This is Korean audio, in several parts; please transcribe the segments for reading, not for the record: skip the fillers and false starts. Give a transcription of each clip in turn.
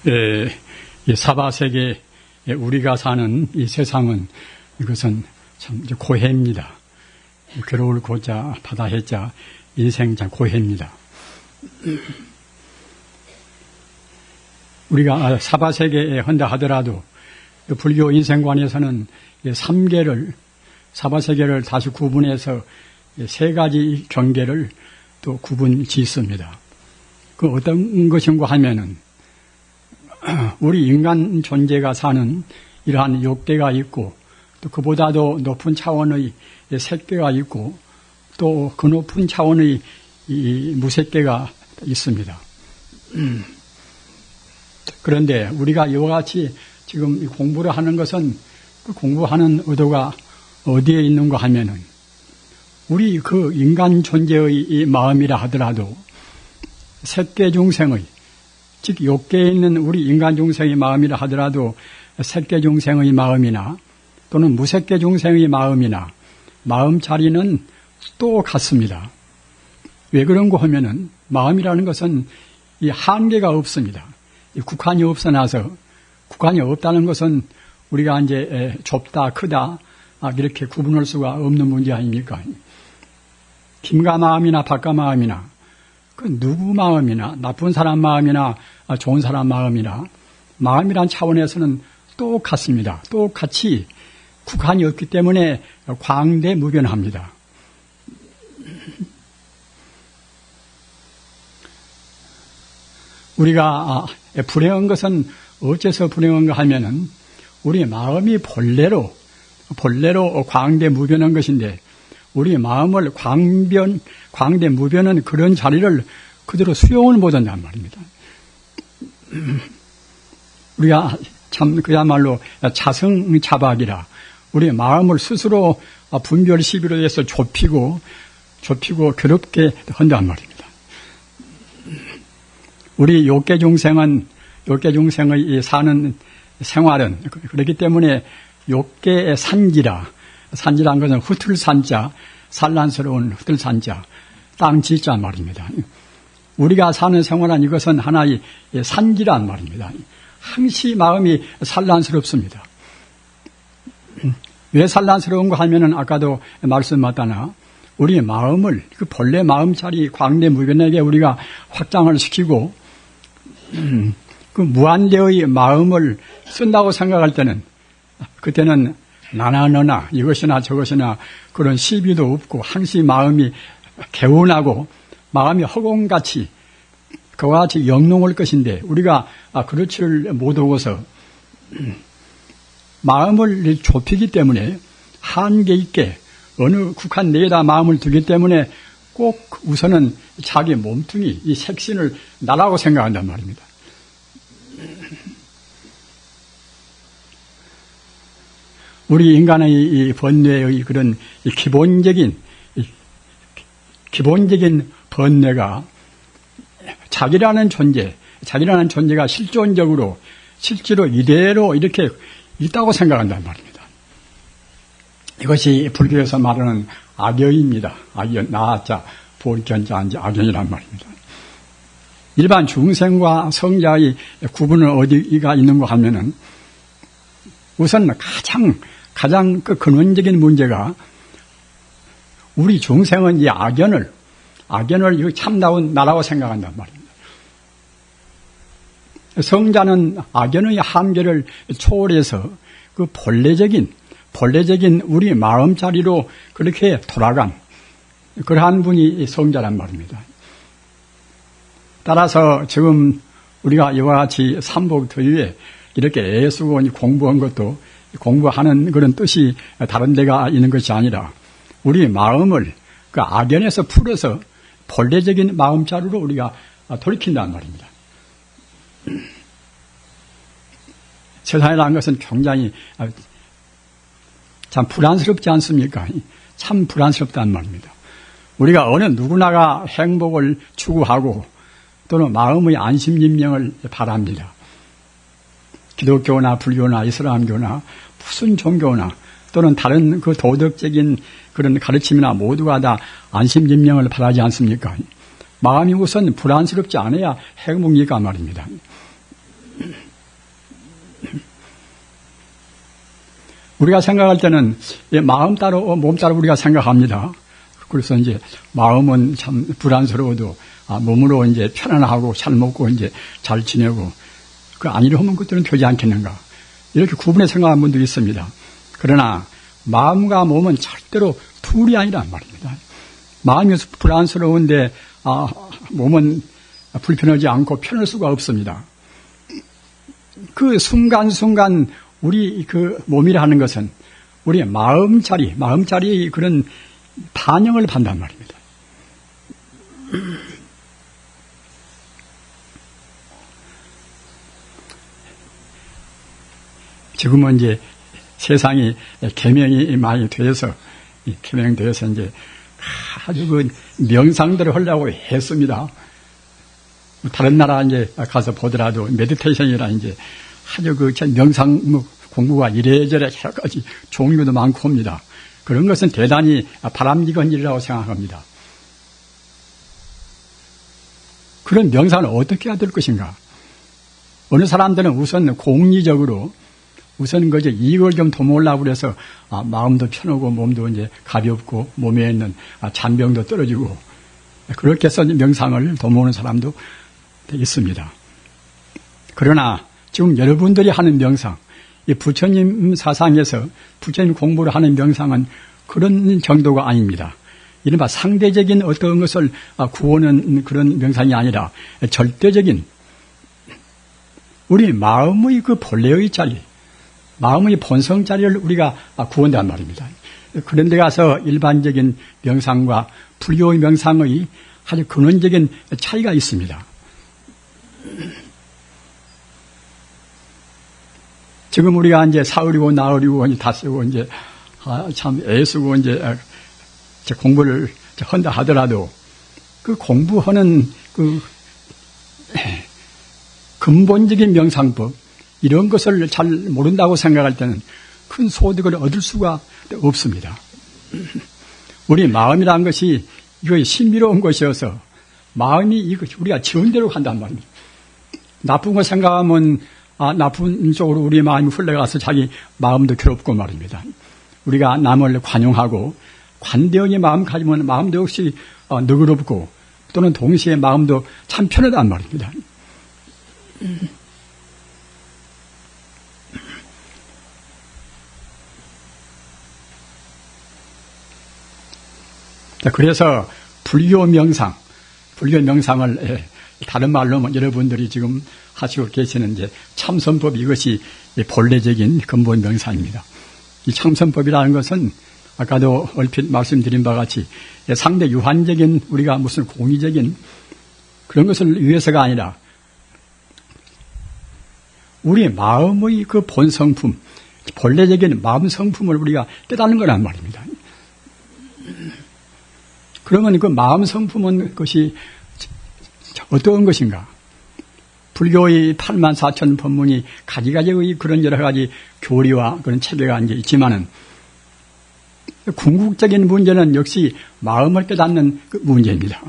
이 사바세계 우리가 사는 이 세상은 이것은 참 고해입니다. 괴로울 고자 바다해자 인생 참 고해입니다. 우리가 사바세계에 한다 하더라도 불교 인생관에서는 3계를 사바세계를 다시 구분해서 3가지 경계를 또 구분 짓습니다. 그 어떤 것인가 하면은 우리 인간 존재가 사는 이러한 욕계가 있고 또 그보다도 높은 차원의 색계가 있고 또 그 높은 차원의 이 무색계가 있습니다. 그런데 우리가 이와 같이 지금 공부를 하는 것은 그 공부하는 의도가 어디에 있는가 하면은 우리 그 인간 존재의 이 마음이라 하더라도 색계 중생의 즉 욕계에 있는 우리 인간 중생의 마음이라 하더라도 색계 중생의 마음이나 또는 무색계 중생의 마음이나 마음 자리는 또 같습니다. 왜 그런가 하면은 마음이라는 것은 이 한계가 없습니다. 이 국한이 없어나서 국한이 없다는 것은 우리가 이제 좁다 크다 이렇게 구분할 수가 없는 문제 아닙니까? 김가 마음이나 박가 마음이나 그 누구 마음이나 나쁜 사람 마음이나 좋은 사람 마음이나 마음이란 차원에서는 똑같습니다. 똑같이 국한이 없기 때문에 광대무변합니다. 우리가 불행한 것은 어째서 불행한가 하면은 우리 마음이 본래로 광대무변한 것인데 우리 마음을 광대무변한 그런 자리를 그대로 수용을 못한단 말입니다. 우리가 참 그야말로 자성자박이라 우리 마음을 스스로 분별 시비로 해서 좁히고 괴롭게 한단 말입니다. 우리 욕계 중생의 사는 생활은 그렇기 때문에 욕계의 산지란 것은 흩을산자, 산란스러운 흩을산자, 땅지자 말입니다. 우리가 사는 생활은 이것은 하나의 산지란 말입니다. 항시 마음이 산란스럽습니다. 왜 산란스러운가 하면은 아까도 말씀하다나 우리 마음을 그 본래 마음자리 광대무변하게 우리가 확장을 시키고 그 무한대의 마음을 쓴다고 생각할 때는 그때는 나나 너나 이것이나 저것이나 그런 시비도 없고 항시 마음이 개운하고 마음이 허공같이 그와 같이 영롱할 것인데 우리가 그렇지를 못하고서 마음을 좁히기 때문에 한계 있게 어느 국한 내에다 마음을 두기 때문에 꼭 우선은 자기 몸뚱이 이 색신을 나라고 생각한단 말입니다. 우리 인간의 이 번뇌의 그런 기본적인 번뇌가 자기라는 존재가 실존적으로 실제로 이대로 이렇게 있다고 생각한단 말입니다. 이것이 불교에서 말하는 악연입니다. 악연, 나자, 보견자, 악연이란 말입니다. 일반 중생과 성자의 구분은 어디가 있는가 하면은 우선 가장 그 근원적인 문제가 우리 중생은 이 악연을 참다운 나라고 생각한단 말입니다. 성자는 악연의 한계를 초월해서 그 본래적인 우리 마음자리로 그렇게 돌아간 그러한 분이 성자란 말입니다. 따라서 지금 우리가 이와 같이 삼복더위에 이렇게 애쓰고 공부한 것도 공부하는 그런 뜻이 다른 데가 있는 것이 아니라 우리 마음을 그 악연에서 풀어서 본래적인 마음자리로 우리가 돌이킨다는 말입니다. 세상이라는 것은 굉장히 참 불안스럽지 않습니까? 참 불안스럽다는 말입니다. 우리가 어느 누구나가 행복을 추구하고 또는 마음의 안심림명을 바랍니다. 기독교나 불교나 이슬람교나 무슨 종교나 또는 다른 그 도덕적인 그런 가르침이나 모두가 다 안심림명을 바라지 않습니까? 마음이 우선 불안스럽지 않아야 행복이니까 말입니다. 우리가 생각할 때는 마음 따로 몸 따로 우리가 생각합니다. 그래서 이제 마음은 참 불안스러워도 몸으로 이제 편안하고 잘 먹고 이제 잘 지내고 그 아니려 하면 그때는 되지 않겠는가 이렇게 구분해 생각하는 분도 있습니다. 그러나 마음과 몸은 절대로 둘이 아니란 말입니다. 마음이 불안스러운데 몸은 불편하지 않고 편할 수가 없습니다. 그 순간순간 우리 그 몸이라 하는 것은 우리의 마음자리의 그런 반영을 받는단 말입니다. 지금은 이제 세상이 계명이 많이 되어서 이제 아주 그 명상들을 하려고 했습니다. 다른 나라 이제 가서 보더라도 메디테이션이라 이제 아주 그 명상 공부가 이래저래 여러 가지 종류도 많고 합니다. 그런 것은 대단히 바람직한 일이라고 생각합니다. 그런 명상을 어떻게 해야 될 것인가? 어느 사람들은 우선 공리적으로 우선 그저 이익을 좀 도모하려고 그래서 마음도 편하고 몸도 이제 가볍고 몸에 있는 잔병도 떨어지고 그렇게 해서 명상을 도모하는 사람도 있습니다. 그러나 지금 여러분들이 하는 명상, 이 부처님 사상에서 부처님 공부를 하는 명상은 그런 정도가 아닙니다. 이른바 상대적인 어떤 것을 구하는 그런 명상이 아니라 절대적인 우리 마음의 그 본래의 자리, 마음의 본성 자리를 우리가 구한단 말입니다. 그런 데 가서 일반적인 명상과 불교의 명상의 아주 근원적인 차이가 있습니다. 지금 우리가 이제 사흘이고 나흘이고 이제 다쓰고 이제 참 애쓰고 이제 공부를 한다 하더라도 그 공부하는 그 근본적인 명상법 이런 것을 잘 모른다고 생각할 때는 큰 소득을 얻을 수가 없습니다. 우리 마음이라는 것이 이거 신비로운 것이어서 마음이 이거 우리가 지은 대로 간단 말입니다. 나쁜 거 생각하면 나쁜 쪽으로 우리 마음이 흘러가서 자기 마음도 괴롭고 말입니다. 우리가 남을 관용하고 관대하게 마음 가지면 마음도 역시 너그럽고 또는 동시에 마음도 참 편하단 말입니다. 그래서 불교 명상을 다른 말로 여러분들이 지금 하시고 계시는 이제 참선법 이것이 본래적인 근본 명상입니다. 이 참선법이라는 것은 아까도 얼핏 말씀드린 바와 같이 상대 유한적인 우리가 무슨 공의적인 그런 것을 위해서가 아니라 우리 마음의 그 본성품, 본래적인 마음 성품을 우리가 깨닫는 거란 말입니다. 그러면 그 마음 성품은 그것이 어떤 것인가? 불교의 84,000 법문이 가지가지의 그런 여러 가지 교리와 그런 체계가 이제 있지만은 궁극적인 문제는 역시 마음을 깨닫는 그 문제입니다.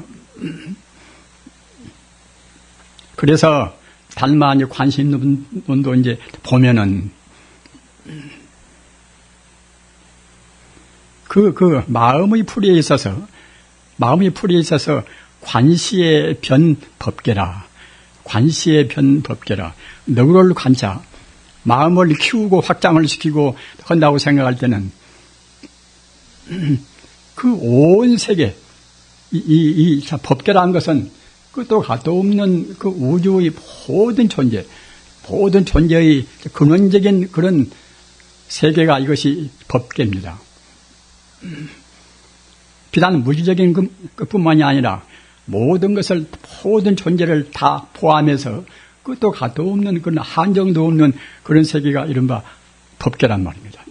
그래서 달마 관심론도 이제 보면은 그 마음의 풀이에 있어서 관시의 변 법계라. 관시의 변 법계라. 너그러울 관자. 마음을 키우고 확장을 시키고 한다고 생각할 때는 그 온 세계, 이 법계라는 것은 끝도 가도 없는 그 우주의 모든 존재의 근원적인 그런 세계가 이것이 법계입니다. 비단 무지적인 것뿐만이 아니라 모든 존재를 다 포함해서 끝도 가도 없는 그런 한정도 없는 그런 세계가 이른바 법계란 말입니다.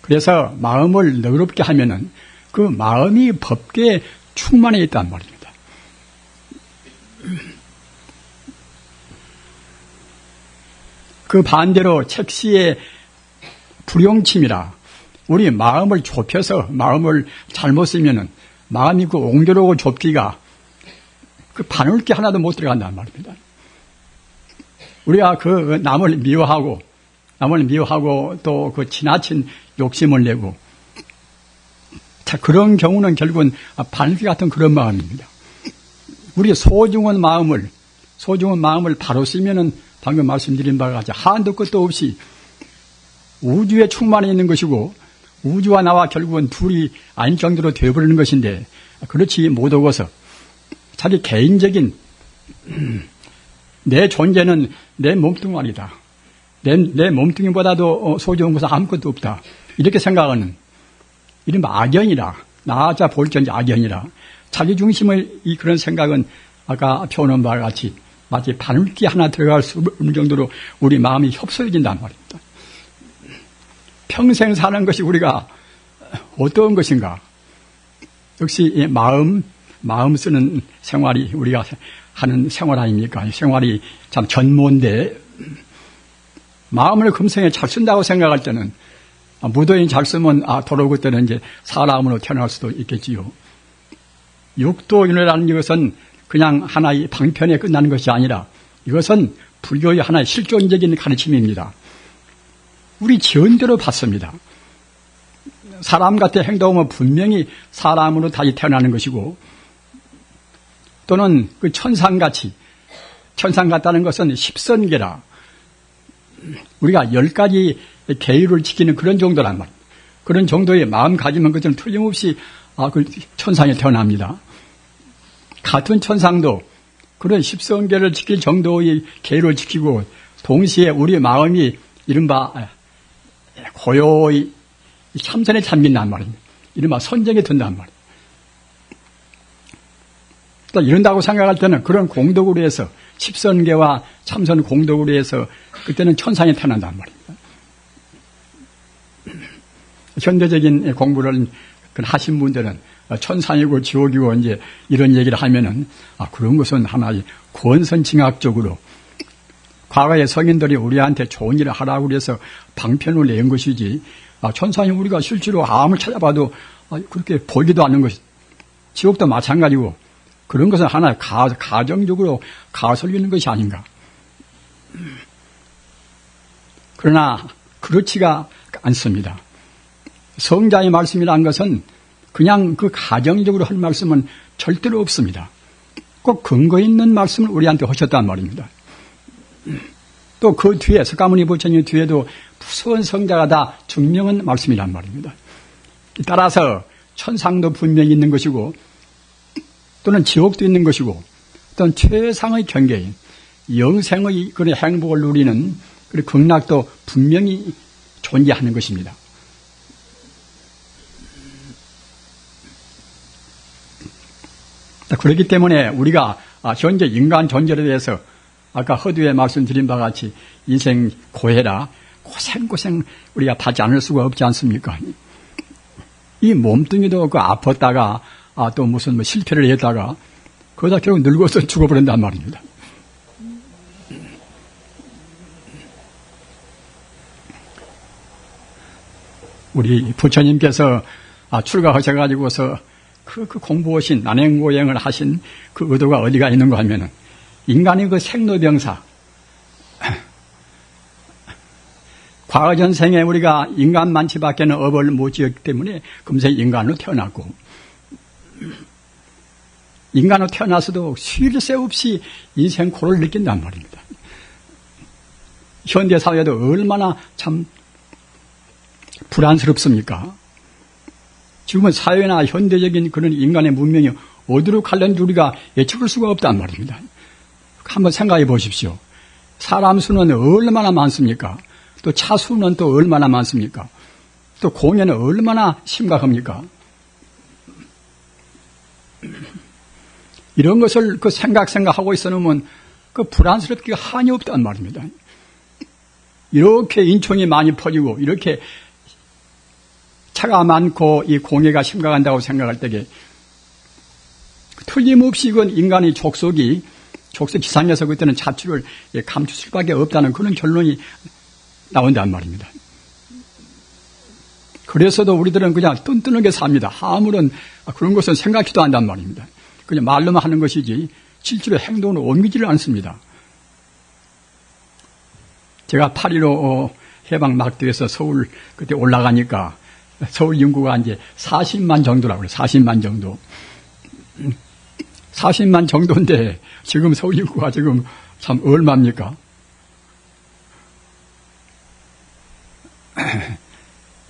그래서 마음을 너그럽게 하면은 그 마음이 법계에 충만해 있단 말입니다. 그 반대로 책시의 불용침이라 우리 마음을 좁혀서 마음을 잘못 쓰면은 마음이 그 옹졸하고 좁기가 그 바늘 게 하나도 못 들어간단 말입니다. 우리가 그 남을 미워하고 또 그 지나친 욕심을 내고, 자, 그런 경우는 결국은 바늘귀 같은 그런 마음입니다. 우리 소중한 마음을 바로 쓰면은 방금 말씀드린 바와 같이 한도 끝도 없이 우주에 충만해 있는 것이고, 우주와 나와 결국은 둘이 아닐 정도로 되어버리는 것인데, 그렇지 못하고서 자기 개인적인 내 존재는 내 몸뚱아리다. 내 몸뚱이보다도 소중한 것은 아무것도 없다. 이렇게 생각하는, 이른바 악연이라, 나아자 볼전지 악연이라, 자기중심의 이 그런 생각은 아까 표현한 바와 같이 마치 바늘귀 하나 들어갈 수 없는 정도로 우리 마음이 협소해진단 말입니다. 평생 사는 것이 우리가 어떤 것인가? 역시 마음 쓰는 생활이 우리가 하는 생활 아닙니까? 생활이 참 전무인데, 마음을 금생에 잘 쓴다고 생각할 때는, 무도인 잘 쓰면, 도로 때는 이제 사람으로 태어날 수도 있겠지요. 육도윤회라는 것은 그냥 하나의 방편에 끝나는 것이 아니라, 이것은 불교의 하나의 실존적인 가르침입니다. 우리 지은대로 받습니다. 사람 같은 행동은 분명히 사람으로 다시 태어나는 것이고, 또는 그 천상 같다는 것은 십선계라, 우리가 10가지 계율을 지키는 그런 정도란 말이에요. 그런 정도의 마음 가지면 그들은 틀림없이 그 천상에 태어납니다. 같은 천상도 그런 십선계를 지킬 정도의 계율을 지키고, 동시에 우리 마음이 이른바 고요히 참선에 잠긴단 말입니다. 이른바 선정에 든단 말이에요. 또 이런다고 생각할 때는 그런 공덕으로 해서, 십선계와 참선 공덕으로 해서 그때는 천상에 태어난단 말입니다. 현대적인 공부를 하신 분들은 천상이고 지옥이고 이제 이런 얘기를 하면은, 그런 것은 하나의 권선징악적으로 과거의 성인들이 우리한테 좋은 일을 하라고 그래서 방편을 낸 것이지, 천상이 우리가 실제로 아무리 찾아봐도 그렇게 보이지도 않는 것이, 지옥도 마찬가지고, 그런 것은 하나의 가정적으로 가설리는 것이 아닌가. 그러나 그렇지가 않습니다. 성자의 말씀이라는 것은 그냥 그 가정적으로 할 말씀은 절대로 없습니다. 꼭 근거 있는 말씀을 우리한테 하셨단 말입니다. 또 그 뒤에, 석가모니 부처님 뒤에도 무서운 성자가 다 증명한 말씀이란 말입니다. 따라서 천상도 분명히 있는 것이고, 또는 지옥도 있는 것이고, 또는 최상의 경계인 영생의 그런 행복을 누리는 그런 극락도 분명히 존재하는 것입니다. 그렇기 때문에 우리가 현재 인간 존재에 대해서 아까 허두에 말씀드린 바와 같이 인생 고해라, 고생 우리가 받지 않을 수가 없지 않습니까? 이 몸뚱이도 아팠다가 또 무슨 실패를 했다가 그러다 결국 늙어서 죽어버린단 말입니다. 우리 부처님께서 출가하셔가지고서 그 공부하신 난행고행을 하신 그 의도가 어디가 있는가 하면은, 인간의 그 생로병사, 과거 전생에 우리가 인간 만치밖에는 업을 못 지었기 때문에 금세 인간으로 태어났고, 인간으로 태어나서도 쉴 새 없이 인생 고를 느낀단 말입니다. 현대사회도 얼마나 참 불안스럽습니까? 지금은 사회나 현대적인 그런 인간의 문명이 어디로 갈는지 우리가 예측할 수가 없단 말입니다. 한번 생각해 보십시오. 사람 수는 얼마나 많습니까? 또 차 수는 또 얼마나 많습니까? 또 공해는 얼마나 심각합니까? 이런 것을 생각하고 있어놓으면 불안스럽기가 한이 없단 말입니다. 이렇게 인총이 많이 퍼지고, 이렇게 차가 많고 이 공해가 심각한다고 생각할 때에 틀림없이 이건 인간의 족속 지상에서 그때는 자취를 감출 수밖에 없다는 그런 결론이 나온단 말입니다. 그래서도 우리들은 그냥 뚠뚠하게 삽니다. 아무런 그런 것은 생각지도 않단 말입니다. 그냥 말로만 하는 것이지 실제로 행동으로 옮기지를 않습니다. 제가 8.15 해방 막대에서 서울 그때 올라가니까 서울 인구가 이제 40만 정도라고 그래요. 40만 정도. 40만 정도인데 지금 서울 인구가 지금 참 얼마입니까?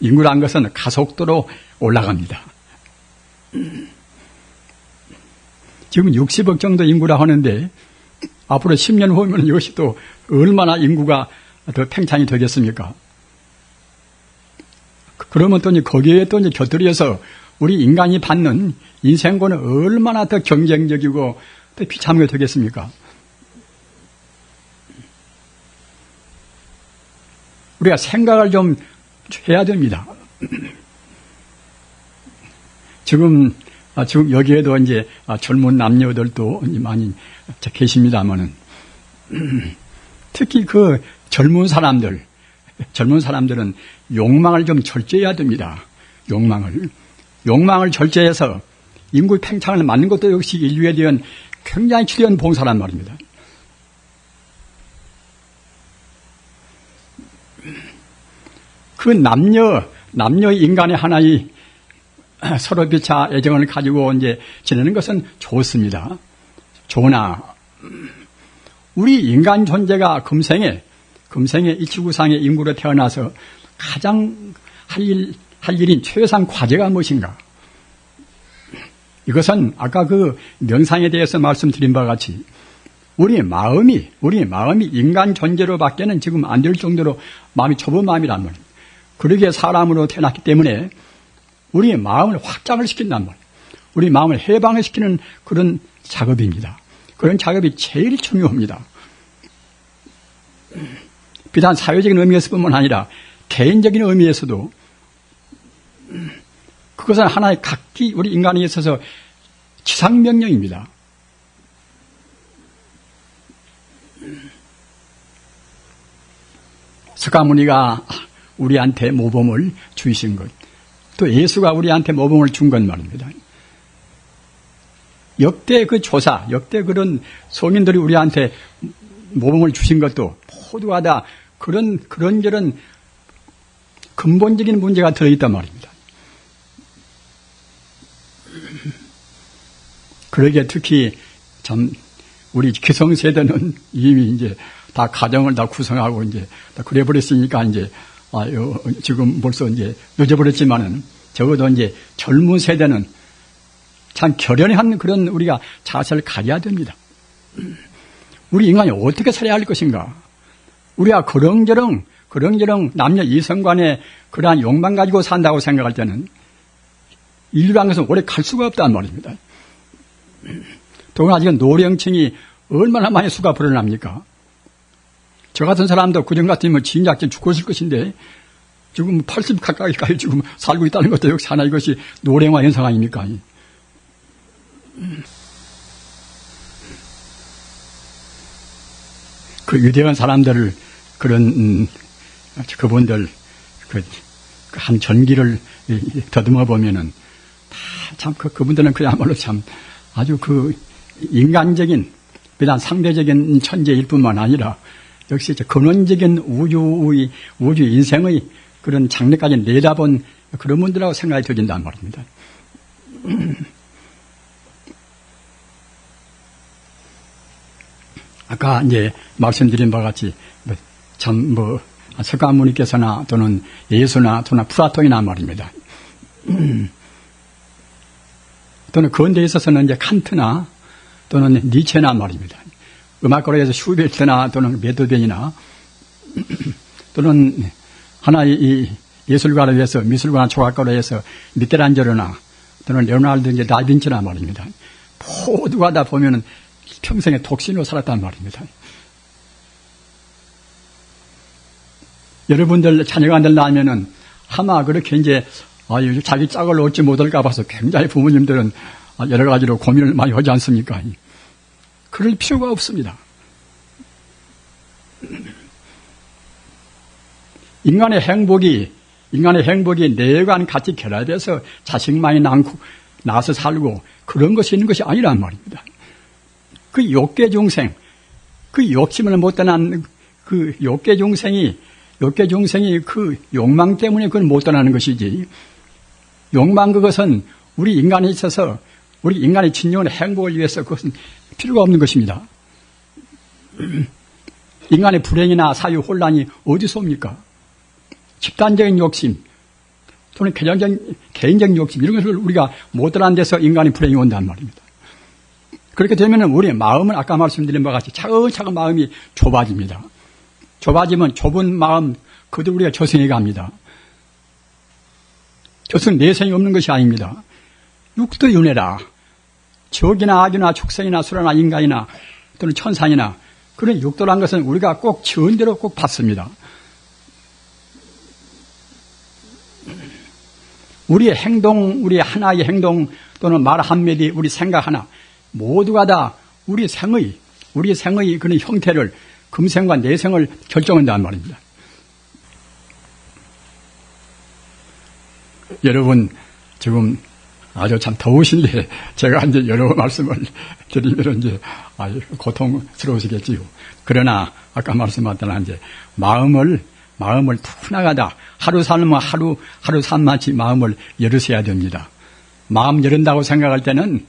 인구란 것은 가속도로 올라갑니다. 지금 60억 정도 인구라 하는데 앞으로 10년 후면 이것이 또 얼마나 인구가 더 팽창이 되겠습니까? 그러면 또 거기에 또 곁들여서 우리 인간이 받는 인생고는 얼마나 더 경쟁적이고 더 비참하게 되겠습니까? 우리가 생각을 좀 해야 됩니다. 지금 여기에도 이제 젊은 남녀들도 많이 계십니다만은 특히 그 젊은 사람들은 욕망을 좀 절제해야 됩니다. 욕망을 절제해서 인구 팽창을 막는 것도 역시 인류에 대한 굉장히 중요한 봉사란 말입니다. 그 남녀 인간의 하나의 서로 비차 애정을 가지고 이제 지내는 것은 좋습니다. 좋으나 우리 인간 존재가 금생에 이 지구상의 인구로 태어나서 가장 할 일인 최상 과제가 무엇인가? 이것은 아까 그 명상에 대해서 말씀드린 바와 같이 우리 마음이 인간 존재로밖에는 지금 안 될 정도로 마음이 좁은 마음이란 말입니다. 그러기에 사람으로 태어났기 때문에 우리의 마음을 확장을 시킨단 말이에요. 우리 마음을 해방을 시키는 그런 작업입니다. 그런 작업이 제일 중요합니다. 비단 사회적인 의미에서뿐만 아니라 개인적인 의미에서도 그것은 하나의 각기 우리 인간에 있어서 지상명령입니다. 석가모니가 우리한테 모범을 주신 것, 또 예수가 우리한테 모범을 준 것 말입니다. 역대 그 조사, 역대 그런 성인들이 우리한테 모범을 주신 것도 모두가 다 그런저런 근본적인 문제가 들어있단 말입니다. 그러기에 특히 참 우리 기성세대는 이미 이제 다 가정을 다 구성하고 이제 다 그래버렸으니까 이제 지금 벌써 이제 늦어버렸지만은 적어도 이제 젊은 세대는 참 결연한 그런 우리가 자세를 가져야 됩니다. 우리 인간이 어떻게 살아야 할 것인가? 우리가 그렁저렁 남녀 이성 간의 그러한 욕망 가지고 산다고 생각할 때는 인류라는 것은 오래 갈 수가 없단 말입니다. 더구나 지금 노령층이 얼마나 많이 수가 불어납니까? 저 같은 사람도 그전 같으면 진작 죽었을 것인데 지금 80 가까이까지 지금 살고 있다는 것도 역시 하나 이것이 노령화 현상 아닙니까? 그 위대한 사람들을 그분들 한 전기를 더듬어 보면은 참 그분들은 그야말로 참 아주 그 인간적인 비단 상대적인 천재일 뿐만 아니라 역시 근원적인 우주 인생의 그런 장래까지 내다본 그런 분들하고 생각이 들린단 말입니다. 아까 이제 말씀드린 바와 같이 석가모니께서나 또는 예수나 또는 플라톤이나 말입니다. 또는 그런데 있어서는 이제 칸트나 또는 니체나 말입니다. 음악가로 해서 슈베르트나 또는 베토벤이나 또는 하나의 이 예술가로 해서 미술가나 조각가로 해서 미켈란젤로나 또는 레오나르도 이제 다빈치나 말입니다. 모두가 다 보면은 평생에 독신으로 살았단 말입니다. 여러분들 자녀가 낳으면은 아마 그렇게 이제 자기 짝을 얻지 못할까 봐서 굉장히 부모님들은 여러 가지로 고민을 많이 하지 않습니까? 그럴 필요가 없습니다. 인간의 행복이 내관 같이 결합해서 자식만이 낳아서 살고 그런 것이 있는 것이 아니란 말입니다. 그 욕계 중생, 그 욕심을 못 떠난 그 욕계 중생이 그 욕망 때문에 그걸 못 떠나는 것이지, 욕망 그것은 우리 인간에 있어서 우리 인간의 진정한 행복을 위해서 그것은 필요가 없는 것입니다. 인간의 불행이나 사유 혼란이 어디서 옵니까? 집단적인 욕심 또는 개인적인 욕심, 이런 것을 우리가 못 떠난 데서 인간의 불행이 온단 말입니다. 그렇게 되면 우리의 마음은 아까 말씀드린 바와 같이 차근차근 마음이 좁아집니다. 좁아지면 좁은 마음 그대로 우리가 저승에 갑니다. 저승 내생이 없는 것이 아닙니다. 육도윤회라, 적이나 악이나 축생이나 수라나 인간이나 또는 천상이나 그런 육도란 것은 우리가 꼭 지은 대로 꼭 받습니다. 우리의 행동, 우리의 하나의 행동 또는 말 한마디, 우리 생각 하나 모두가 다 우리 생의 그런 형태를, 금생과 내생을 결정한다는 말입니다. 여러분, 지금 아주 참 더우신데 제가 이제 여러 말씀을 드리면 이제 고통스러우시겠지요. 그러나 아까 말씀하셨던 이제 마음을 푸나가다 하루 살면 하루 산마치 마음을 열으셔야 됩니다. 마음 열은다고 생각할 때는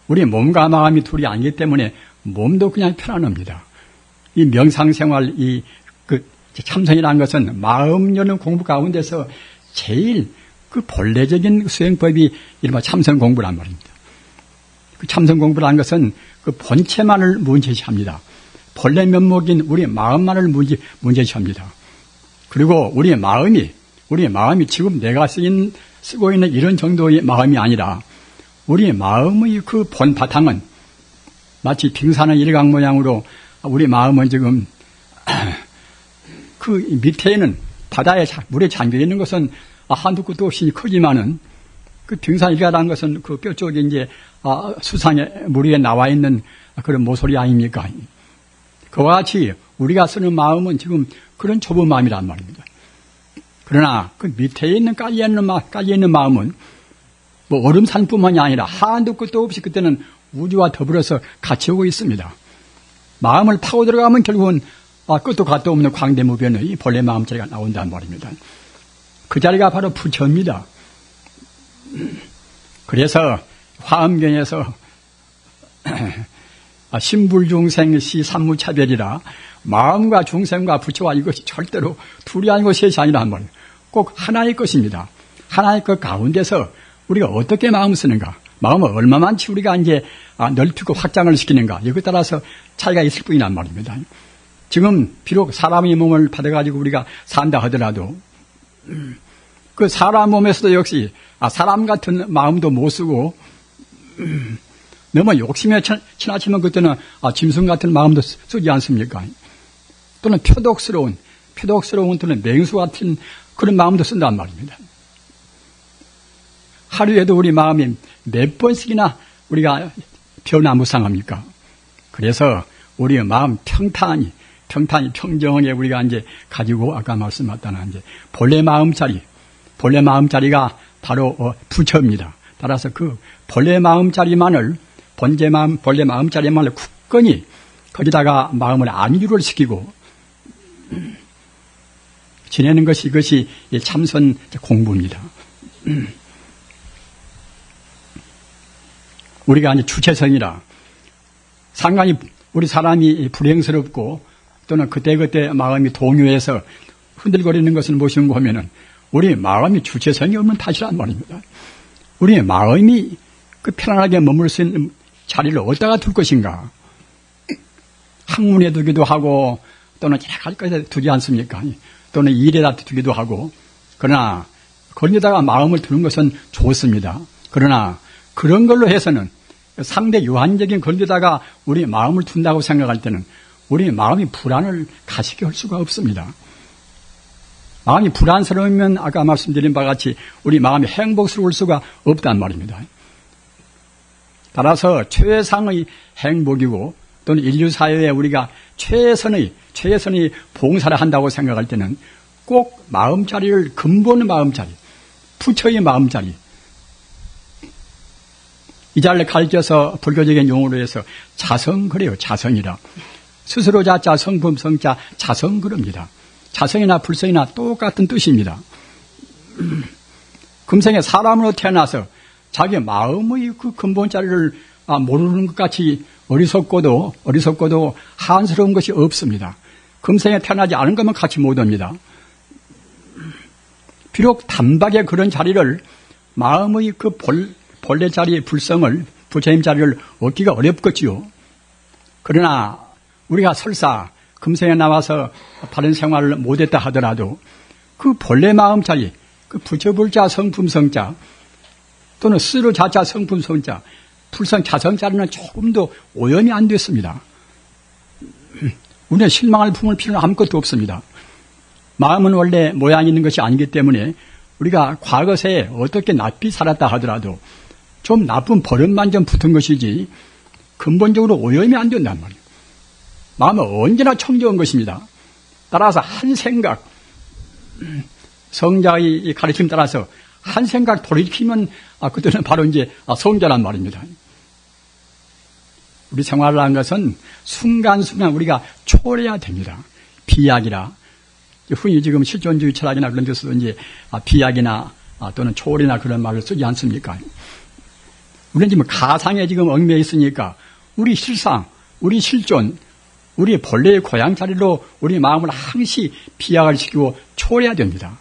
우리 몸과 마음이 둘이 아니기 때문에 몸도 그냥 편안합니다. 이 명상생활, 그 참선이라는 것은 마음 여는 공부 가운데서 제일 그 본래적인 수행법이 이른바 참선 공부란 말입니다. 그 참선 공부라는 것은 그 본체만을 문제시합니다. 본래 면목인 우리 마음만을 문제시합니다. 그리고 우리의 마음이 지금 내가 쓰고 있는 이런 정도의 마음이 아니라 우리의 마음의 그 본 바탕은 마치 빙산의 일각 모양으로 우리 마음은 지금 그 밑에는 바다에 물에 잠겨 있는 것은 한두 끝도 없이 크지만은 그 빙산 일각이라는 것은 그 뼈 쪽에 이제 수상에 물 위에 나와 있는 그런 모서리 아닙니까? 그와 같이 우리가 쓰는 마음은 지금 그런 좁은 마음이란 말입니다. 그러나 그 밑에 있는 깔려 있는 마음은 뭐 얼음산뿐만이 아니라 한두 끝도 없이 그때는 우주와 더불어서 같이 오고 있습니다. 마음을 파고 들어가면 결국은 끝도 갓도 없는 광대무변의 본래 마음자리가 나온단 말입니다. 그 자리가 바로 부처입니다. 그래서 화엄경에서 신불중생시 삼무차별이라, 마음과 중생과 부처와 이것이 절대로 둘이 아니고 셋이 아니란 말이에요. 꼭 하나의 것입니다. 하나의 것 가운데서 우리가 어떻게 마음을 쓰는가, 마음을 얼마만치 우리가 이제 넓히고 확장을 시키는가, 이것에 따라서 차이가 있을 뿐이란 말입니다. 지금 비록 사람의 몸을 받아가지고 우리가 산다 하더라도 그 사람 몸에서도 역시 사람 같은 마음도 못 쓰고 너무 욕심에 지나치면 그때는 짐승 같은 마음도 쓰지 않습니까? 또는 표독스러운 또는 맹수 같은 그런 마음도 쓴단 말입니다. 하루에도 우리 마음이 몇 번씩이나 우리가 변화무쌍합니까? 그래서 우리의 마음 평탄히 평정하게 우리가 이제 가지고 아까 말씀하셨던 이제 본래 마음자리가 바로 부처입니다. 따라서 그 본래 마음자리만을 굳건히 거기다가 마음을 안주를 시키고 지내는 것이 이것이 참선 공부입니다. 우리가 이제 주체성이라 상당히 우리 사람이 불행스럽고 또는 그때그때 마음이 동요해서 흔들거리는 것을 보시는 거 보면은 우리 마음이 주체성이 없는 탓이란 말입니다. 우리의 마음이 그 편안하게 머물 수 있는 자리를 어디다가 둘 것인가? 학문에 두기도 하고 또는 여러 가지 것에 두지 않습니까? 또는 일에다 두기도 하고. 그러나 거기다가 마음을 두는 것은 좋습니다. 그러나 그런 걸로 해서는 상대 유한적인 거기다가 우리 마음을 둔다고 생각할 때는 우리 마음이 불안을 가시게 할 수가 없습니다. 마음이 불안스러우면 아까 말씀드린 바와 같이 우리 마음이 행복스러울 수가 없단 말입니다. 따라서 최상의 행복이고 또는 인류사회에 우리가 최선의 봉사를 한다고 생각할 때는 꼭 마음자리를, 근본의 마음자리, 부처의 마음자리, 이 자리를 가르쳐서 불교적인 용어로 해서 자성, 그래요. 자성이라. 스스로 자자 성품 성자 자성 그럽니다. 자성이나 불성이나 똑같은 뜻입니다. 금생에 사람으로 태어나서 자기 마음의 그 근본 자리를 모르는 것 같이 어리석고도 한스러운 것이 없습니다. 금생에 태어나지 않은 것만 같이 못합니다. 비록 단박에 그런 자리를 마음의 그 본래 자리의 불성을 부처님 자리를 얻기가 어렵겠지요. 그러나 우리가 설사 금생에 나와서 바른 생활을 못했다 하더라도 그 본래 마음 자리, 그 부처불자 성품성자 또는 스스로 자자 성품성자 불성 자성 자리는 조금도 오염이 안 됐습니다. 우리는 실망할 품을 필요는 아무것도 없습니다. 마음은 원래 모양이 있는 것이 아니기 때문에 우리가 과거세에 어떻게 나쁘게 살았다 하더라도 좀 나쁜 버릇만 좀 붙은 것이지 근본적으로 오염이 안 된단 말이에요. 마음은 언제나 청정한 것입니다. 따라서 한 생각, 성자의 가르침 따라서 한 생각 돌이키면 그때는 바로 이제 성자란 말입니다. 우리 생활을 한 것은 순간순간 우리가 초월해야 됩니다. 비약이라 흔히 지금 실존주의 철학이나 그런 데서도 이제 비약이나 또는 초월이나 그런 말을 쓰지 않습니까? 우리는 지금 가상에 지금 얽매여 있으니까 우리 실상, 우리 실존, 우리 본래의 고향 자리로 우리 마음을 항시 비약을 시키고 초월해야 됩니다.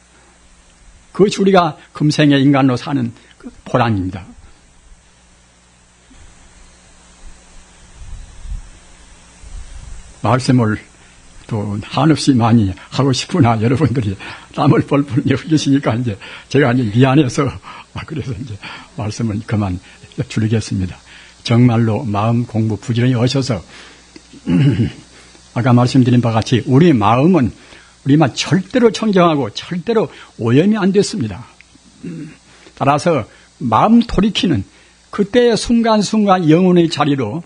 그것이 우리가 금생의 인간으로 사는 그 보람입니다. 말씀을 또 한없이 많이 하고 싶구나 여러분들이 땀을 뻘뻘 흘리시니까 이제 제가 이제 미안해서 그래서 이제 말씀을 그만 줄이겠습니다. 정말로 마음 공부 부지런히 하셔서 아까 말씀드린 바와 같이 우리 마음은 우리만 절대로 청정하고 절대로 오염이 안 됐습니다. 따라서 마음 돌이키는 그때의 순간순간 영혼의 자리로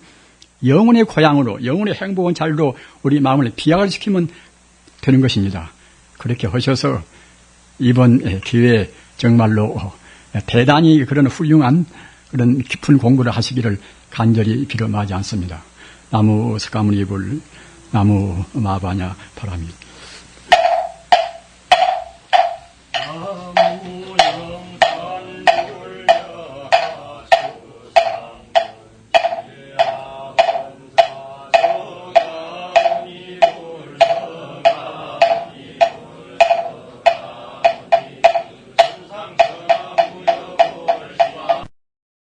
영혼의 고향으로 영혼의 행복한 자리로 우리 마음을 비약을 시키면 되는 것입니다. 그렇게 하셔서 이번 기회에 정말로 대단히 그런 훌륭한 그런 깊은 공부를 하시기를 간절히 빌어마지 않습니다. 나무 석가모니 불 나무 마바냐 바람이